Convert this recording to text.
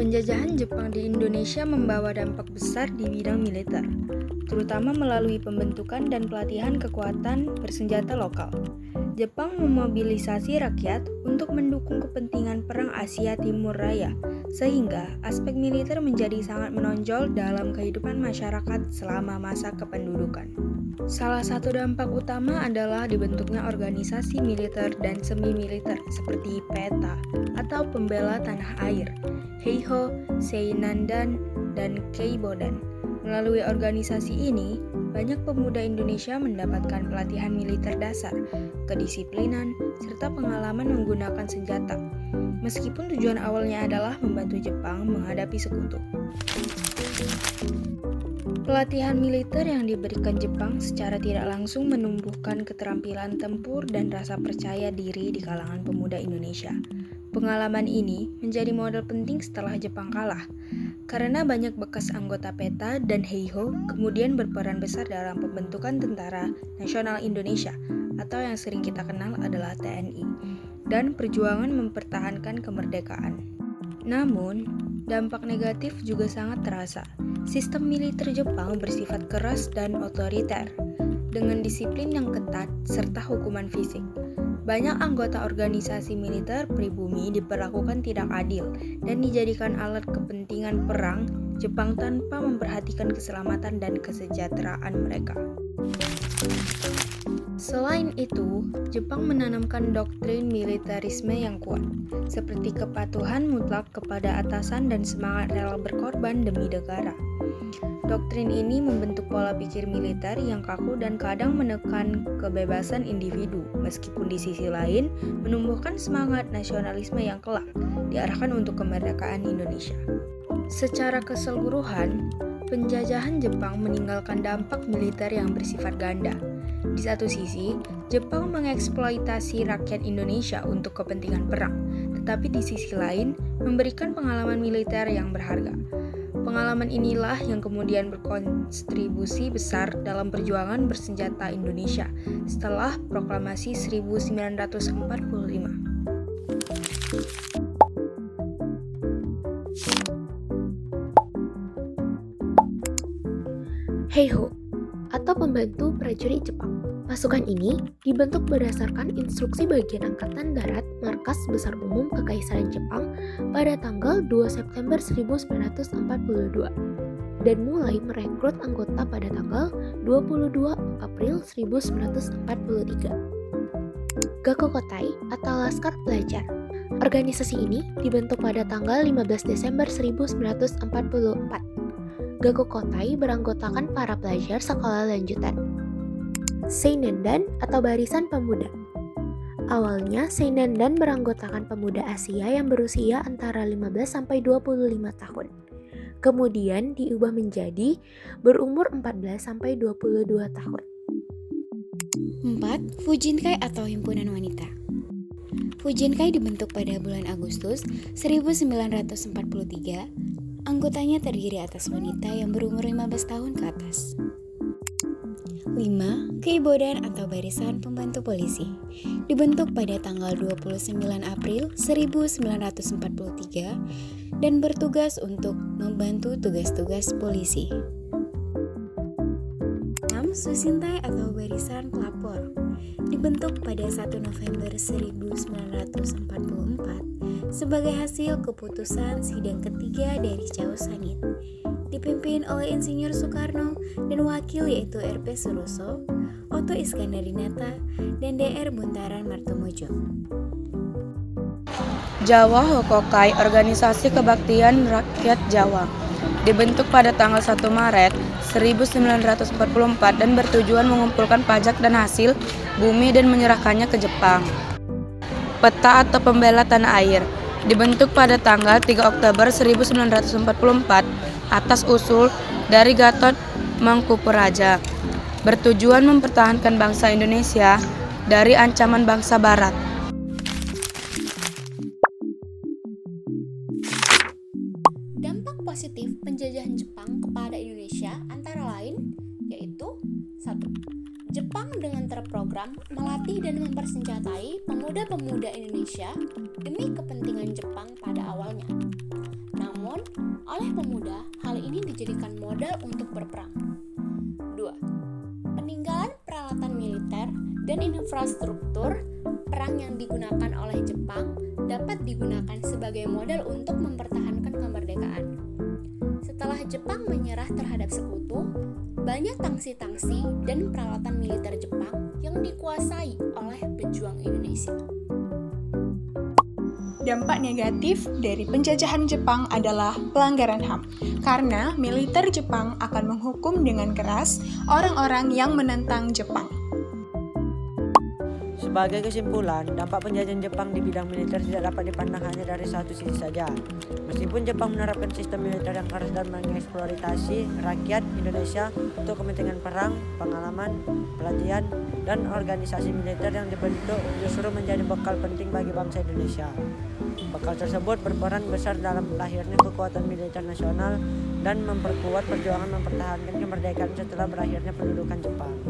Penjajahan Jepang di Indonesia membawa dampak besar di bidang militer, terutama melalui pembentukan dan pelatihan kekuatan bersenjata lokal. Jepang memobilisasi rakyat untuk mendukung kepentingan Perang Asia Timur Raya, sehingga aspek militer menjadi sangat menonjol dalam kehidupan masyarakat selama masa kependudukan. Salah satu dampak utama adalah dibentuknya organisasi militer dan semi-militer seperti PETA atau Pembela Tanah Air, Heiho, Seinandan, dan Keibodan. Melalui organisasi ini, banyak pemuda Indonesia mendapatkan pelatihan militer dasar, kedisiplinan, serta pengalaman menggunakan senjata. Meskipun tujuan awalnya adalah membantu Jepang menghadapi sekutu. Pelatihan militer yang diberikan Jepang secara tidak langsung menumbuhkan keterampilan tempur dan rasa percaya diri di kalangan pemuda Indonesia. Pengalaman ini menjadi modal penting setelah Jepang kalah, karena banyak bekas anggota PETA dan Heiho kemudian berperan besar dalam pembentukan Tentara Nasional Indonesia atau yang sering kita kenal adalah TNI, dan perjuangan mempertahankan kemerdekaan. Namun, dampak negatif juga sangat terasa. Sistem militer Jepang bersifat keras dan otoriter, dengan disiplin yang ketat serta hukuman fisik. Banyak anggota organisasi militer pribumi diperlakukan tidak adil dan dijadikan alat kepentingan perang Jepang tanpa memperhatikan keselamatan dan kesejahteraan mereka. Selain itu, Jepang menanamkan doktrin militerisme yang kuat, seperti kepatuhan mutlak kepada atasan dan semangat rela berkorban demi negara. Doktrin ini membentuk pola pikir militer yang kaku dan kadang menekan kebebasan individu, meskipun di sisi lain menumbuhkan semangat nasionalisme yang kelak diarahkan untuk kemerdekaan Indonesia. Secara keseluruhan, penjajahan Jepang meninggalkan dampak militer yang bersifat ganda. Di satu sisi, Jepang mengeksploitasi rakyat Indonesia untuk kepentingan perang, tetapi di sisi lain memberikan pengalaman militer yang berharga. Pengalaman inilah yang kemudian berkontribusi besar dalam perjuangan bersenjata Indonesia setelah Proklamasi 1945. Heiho, atau pembantu prajurit Jepang. Pasukan ini dibentuk berdasarkan instruksi Bagian Angkatan Darat Markas Besar Umum Kekaisaran Jepang pada tanggal 2 September 1942 dan mulai merekrut anggota pada tanggal 22 April 1943. Gakokotai atau Laskar Pelajar. Organisasi ini dibentuk pada tanggal 15 Desember 1944. Gakokotai beranggotakan para pelajar sekolah lanjutan. Seinandan atau Barisan Pemuda. Awalnya Seinandan beranggotakan pemuda Asia yang berusia antara 15 sampai 25 tahun. Kemudian diubah menjadi berumur 14 sampai 22 tahun. 4. Fujinkai atau Himpunan Wanita. Fujinkai dibentuk pada bulan Agustus 1943. Anggotanya terdiri atas wanita yang berumur 15 tahun ke atas. 5. Keibodan atau Barisan Pembantu Polisi. Dibentuk pada tanggal 29 April 1943 dan bertugas untuk membantu tugas-tugas polisi. 6. Susintai atau Barisan Pelapor. Dibentuk pada 1 November 1944 sebagai hasil keputusan sidang ketiga dari Chaos Sanit, dipimpin oleh Insinyur Soekarno dan wakil yaitu R.P. Suroso, Otto Iskandarinata, dan Dr. Buntaran Martomojo. Jawa Hokokai, Organisasi Kebaktian Rakyat Jawa, dibentuk pada tanggal 1 Maret 1944 dan bertujuan mengumpulkan pajak dan hasil bumi dan menyerahkannya ke Jepang. PETA atau Pembela Tanah Air, dibentuk pada tanggal 3 Oktober 1944 atas usul dari Gatot Mangkupraja, bertujuan mempertahankan bangsa Indonesia dari ancaman bangsa Barat. Dampak positif penjajahan Jepang kepada Indonesia antara lain yaitu 1. Jepang dengan terprogram melatih dan mempersenjatai pemuda-pemuda Indonesia demi kepentingan Jepang pada awalnya. Namun, Namun, oleh pemuda, hal ini dijadikan modal untuk berperang. 2. Peninggalan peralatan militer dan infrastruktur perang yang digunakan oleh Jepang dapat digunakan sebagai modal untuk mempertahankan kemerdekaan. Setelah Jepang menyerah terhadap sekutu, banyak tangsi-tangsi dan peralatan militer Jepang yang dikuasai oleh pejuang Indonesia. Dampak negatif dari penjajahan Jepang adalah pelanggaran HAM, karena militer Jepang akan menghukum dengan keras orang-orang yang menentang Jepang. Sebagai kesimpulan, dampak penjajahan Jepang di bidang militer tidak dapat dipandang hanya dari satu sisi saja. Meskipun Jepang menerapkan sistem militer yang keras dan mengeksploitasi rakyat Indonesia untuk kepentingan perang, pengalaman, pelatihan, dan organisasi militer yang dibentuk justru menjadi bekal penting bagi bangsa Indonesia. Bekal tersebut berperan besar dalam lahirnya kekuatan militer nasional dan memperkuat perjuangan mempertahankan kemerdekaan setelah berakhirnya pendudukan Jepang.